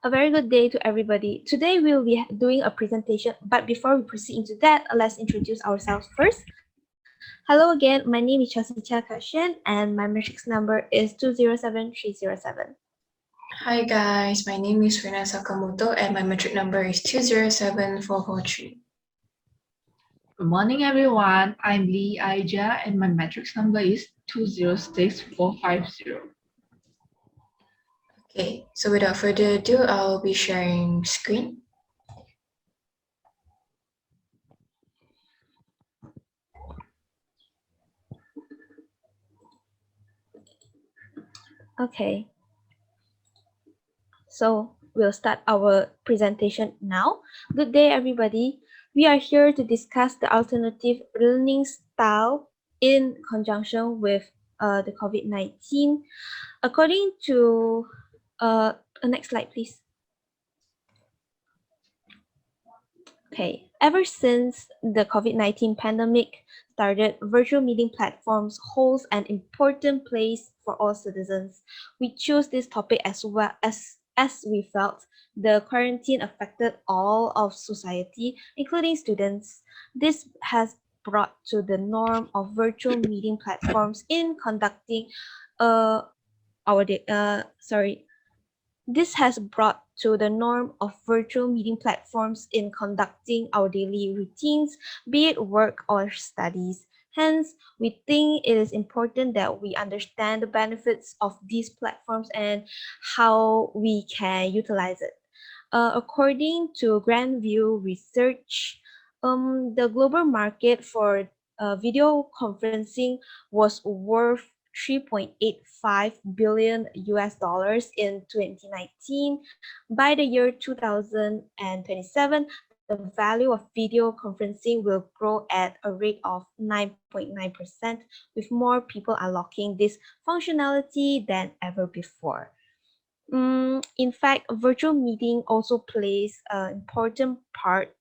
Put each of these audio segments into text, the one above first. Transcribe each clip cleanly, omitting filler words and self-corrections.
A very good day to everybody. Today we'll be doing a presentation, but before we proceed into that, let's introduce ourselves first. Hello again, my name is Chelsea Chia Kashian and my matrix number is 207307. Hi guys, my name is Rina Sakamoto and my metric number is 207443. Good morning, everyone. I'm Lee Aija, and my matrix number is 206450. Okay, so without further ado, I'll be sharing screen. Okay, so we'll start our presentation now. Good day, everybody. We are here to discuss the alternative learning style in conjunction with the COVID-19. According to, next slide, please. Okay, ever since the COVID-19 pandemic started, virtual meeting platforms holds an important place for all citizens. We chose this topic as well as we felt the quarantine affected all of society, including students. This has brought to the norm of virtual meeting platforms in conducting our this has brought to the norm of virtual meeting platforms in conducting our daily routines, be it work or studies. Hence, we think it is important that we understand the benefits of these platforms and how we can utilize it. According to Grandview Research, the global market for video conferencing was worth 3.85 billion US dollars in 2019. By the year 2027, the value of video conferencing will grow at a rate of 9.9%, with more people unlocking this functionality than ever before. In fact, virtual meeting also plays an important part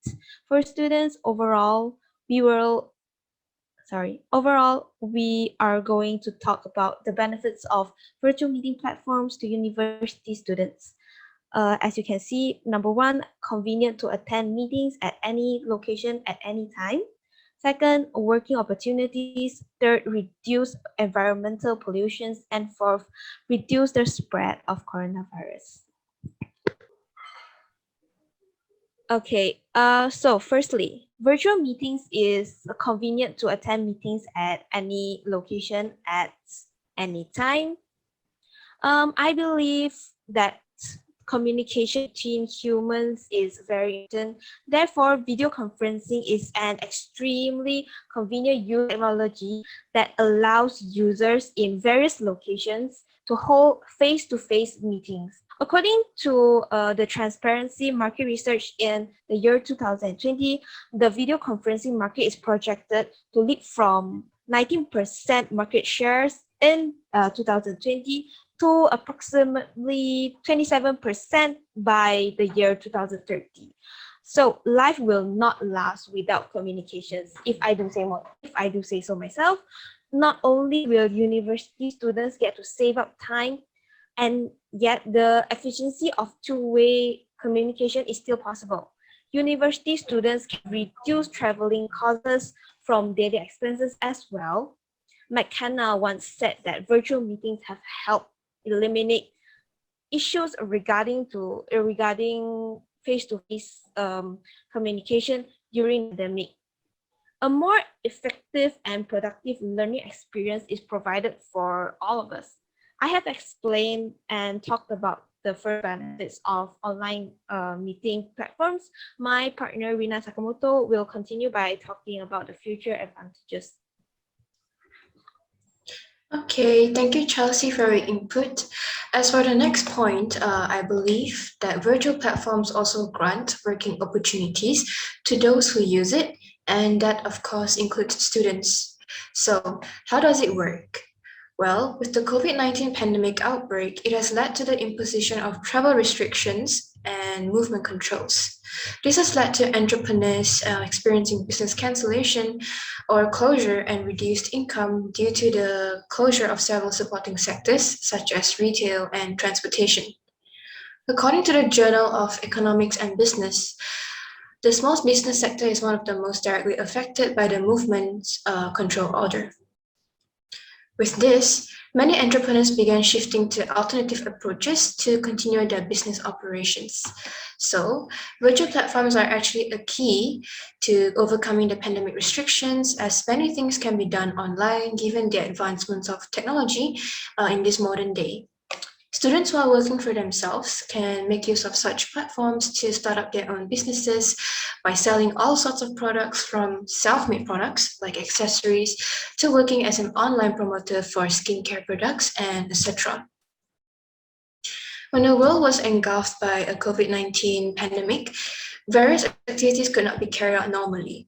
for students. Overall, we are going to talk about the benefits of virtual meeting platforms to university students. As you can see, number one, convenient to attend meetings at any location at any time. Second, working opportunities. Third, reduce environmental pollutions. And fourth, reduce the spread of coronavirus. Okay, so firstly, virtual meetings is convenient to attend meetings at any location at any time. I believe that communication between humans is very important. Therefore, video conferencing is an extremely convenient use technology that allows users in various locations to hold face-to-face meetings. According to the Transparency Market Research in the year 2020, the video conferencing market is projected to leap from 19% market shares in 2020 to approximately 27% by the year 2030. So life will not last without communications. If I do say so myself, not only will university students get to save up time, and yet the efficiency of two-way communication is still possible. University students can reduce traveling costs from daily expenses as well. McKenna once said that virtual meetings have helped eliminate issues regarding face-to-face communication during the pandemic. A more effective and productive learning experience is provided for all of us. I have explained and talked about the first benefits of online meeting platforms. My partner Rina Sakamoto will continue by talking about the future advantages. Okay, thank you, Chelsea, for your input. As for the next point, I believe that virtual platforms also grant working opportunities to those who use it, and that, of course, includes students. So, how does it work? Well, with the COVID-19 pandemic outbreak, it has led to the imposition of travel restrictions and movement controls. This has led to entrepreneurs experiencing business cancellation or closure and reduced income due to the closure of several supporting sectors such as retail and transportation. According to the Journal of Economics and Business, the small business sector is one of the most directly affected by the movement's control order. With this, many entrepreneurs began shifting to alternative approaches to continue their business operations. So, virtual platforms are actually a key to overcoming the pandemic restrictions, as many things can be done online given the advancements of technology in this modern day. Students who are working for themselves can make use of such platforms to start up their own businesses by selling all sorts of products, from self-made products like accessories to working as an online promoter for skincare products and etc. When the world was engulfed by a COVID-19 pandemic, various activities could not be carried out normally.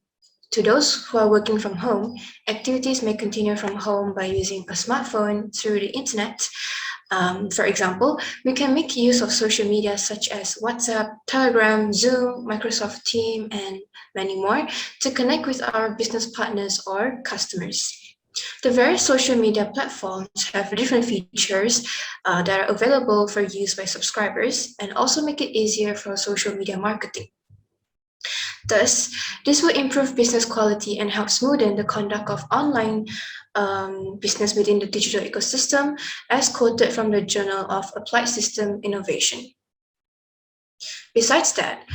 To those who are working from home, activities may continue from home by using a smartphone through the internet. For example, we can make use of social media such as WhatsApp, Telegram, Zoom, Microsoft Teams, and many more to connect with our business partners or customers. The various social media platforms have different features that are available for use by subscribers and also make it easier for social media marketing. Thus, this will improve business quality and help smoothen the conduct of online business within the digital ecosystem, as quoted from the Journal of Applied System Innovation. Besides that,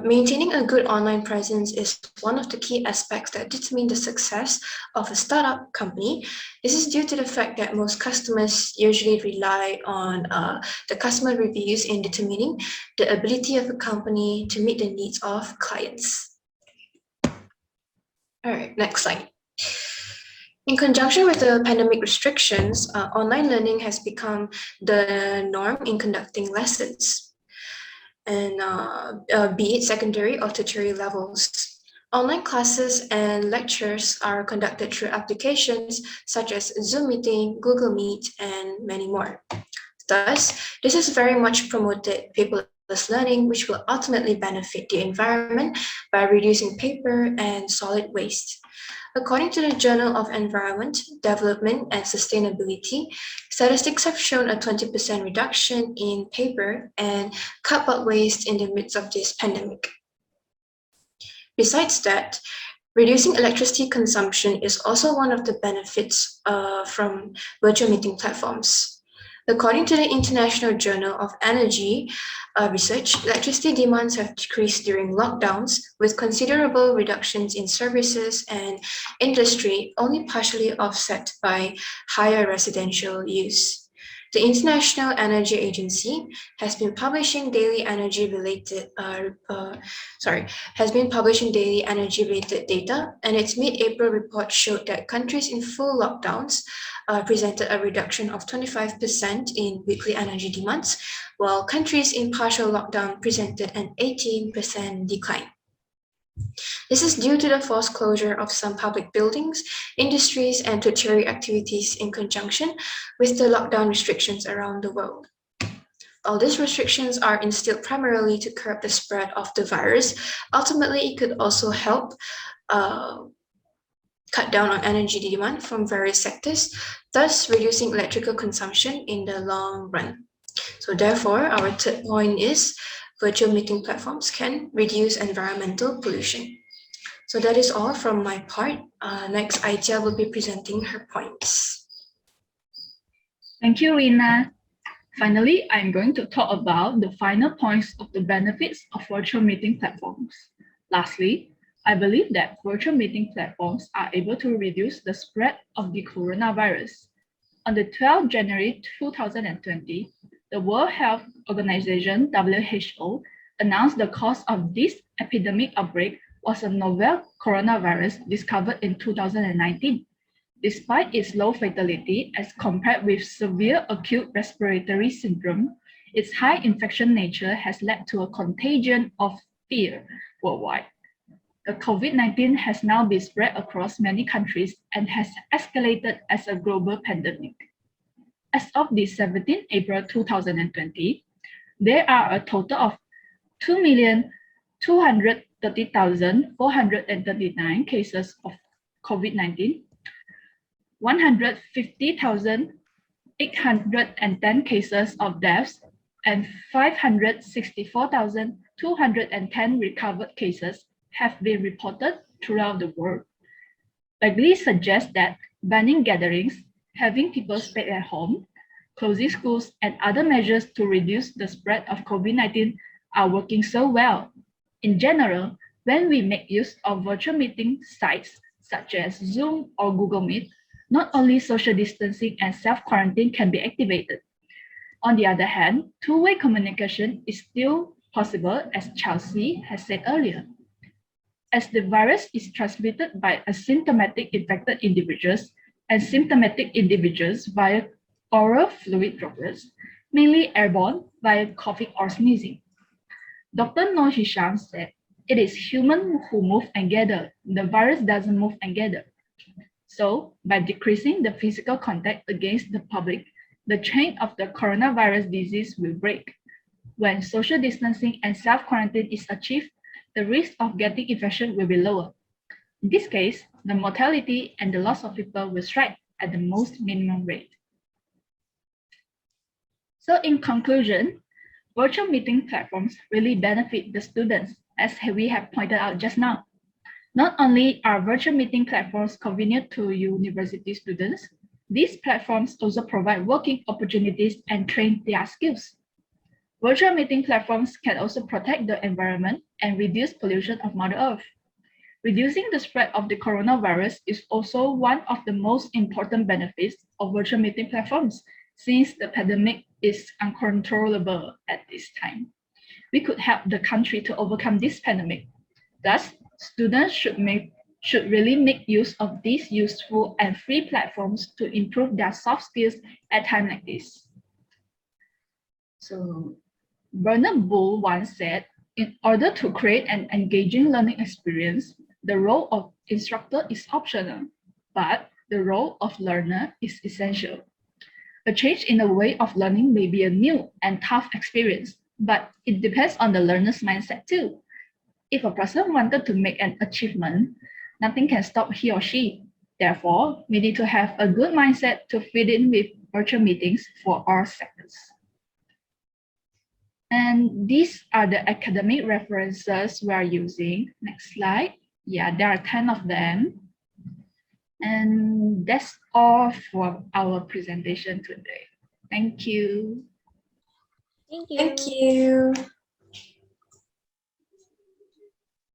maintaining a good online presence is one of the key aspects that determine the success of a startup company. This is due to the fact that most customers usually rely on the customer reviews in determining the ability of a company to meet the needs of clients. All right, next slide. In conjunction with the pandemic restrictions, online learning has become the norm in conducting lessons, and be it secondary or tertiary levels. Online classes and lectures are conducted through applications such as Zoom Meeting, Google Meet, and many more. Thus, this is very much promoted paperless learning, which will ultimately benefit the environment by reducing paper and solid waste. According to the Journal of Environment, Development and Sustainability, statistics have shown a 20% reduction in paper and cardboard waste in the midst of this pandemic. Besides that, reducing electricity consumption is also one of the benefits from virtual meeting platforms. According to the International Journal of Energy Research, electricity demands have decreased during lockdowns, with considerable reductions in services and industry only partially offset by higher residential use. The International Energy Agency has been publishing daily energy-related data, and its mid-April report showed that countries in full lockdowns presented a reduction of 25% in weekly energy demands, while countries in partial lockdown presented an 18% decline. This is due to the forced closure of some public buildings, industries, and tertiary activities in conjunction with the lockdown restrictions around the world. All these restrictions are instilled primarily to curb the spread of the virus. Ultimately, it could also help cut down on energy demand from various sectors, thus reducing electrical consumption in the long run. So therefore, our third point is virtual meeting platforms can reduce environmental pollution. So that is all from my part. Next, Aija will be presenting her points. Thank you, Rina. Finally, I'm going to talk about the final points of the benefits of virtual meeting platforms. Lastly, I believe that virtual meeting platforms are able to reduce the spread of the coronavirus. On the 12th January 2020, the World Health Organization, WHO, announced the cause of this epidemic outbreak was a novel coronavirus discovered in 2019. Despite its low fatality as compared with severe acute respiratory syndrome, its high infection nature has led to a contagion of fear worldwide. The COVID-19 has now been spread across many countries and has escalated as a global pandemic. As of the 17th April 2020, there are a total of 2,230,439 cases of COVID-19, 150,810 cases of deaths, and 564,210 recovered cases have been reported throughout the world, likely suggests that banning gatherings, having people stay at home, closing schools, and other measures to reduce the spread of COVID-19 are working so well. In general, when we make use of virtual meeting sites such as Zoom or Google Meet, not only social distancing and self-quarantine can be activated. On the other hand, two-way communication is still possible, as Chelsea has said earlier. As the virus is transmitted by asymptomatic infected individuals and symptomatic individuals via oral fluid droplets, mainly airborne via coughing or sneezing. Dr. Noor Hisham said, "It is humans who move and gather. The virus doesn't move and gather." So, by decreasing the physical contact against the public, the chain of the coronavirus disease will break. When social distancing and self-quarantine is achieved, the risk of getting infection will be lower. In this case, the mortality and the loss of people will strike at the most minimum rate. So in conclusion, virtual meeting platforms really benefit the students, as we have pointed out just now. Not only are virtual meeting platforms convenient to university students, these platforms also provide working opportunities and train their skills. Virtual meeting platforms can also protect the environment and reduce pollution of Mother Earth. Reducing the spread of the coronavirus is also one of the most important benefits of virtual meeting platforms, since the pandemic is uncontrollable at this time. We could help the country to overcome this pandemic. Thus, students should really make use of these useful and free platforms to improve their soft skills at time like this. So, Bernard Bull once said, "In order to create an engaging learning experience, the role of instructor is optional, but the role of learner is essential." A change in the way of learning may be a new and tough experience, but it depends on the learner's mindset too. If a person wanted to make an achievement, nothing can stop he or she. Therefore, we need to have a good mindset to fit in with virtual meetings for all sectors. And these are the academic references we are using. Next slide. Yeah, there are 10 of them. And that's all for our presentation today. Thank you. Thank you. Thank you.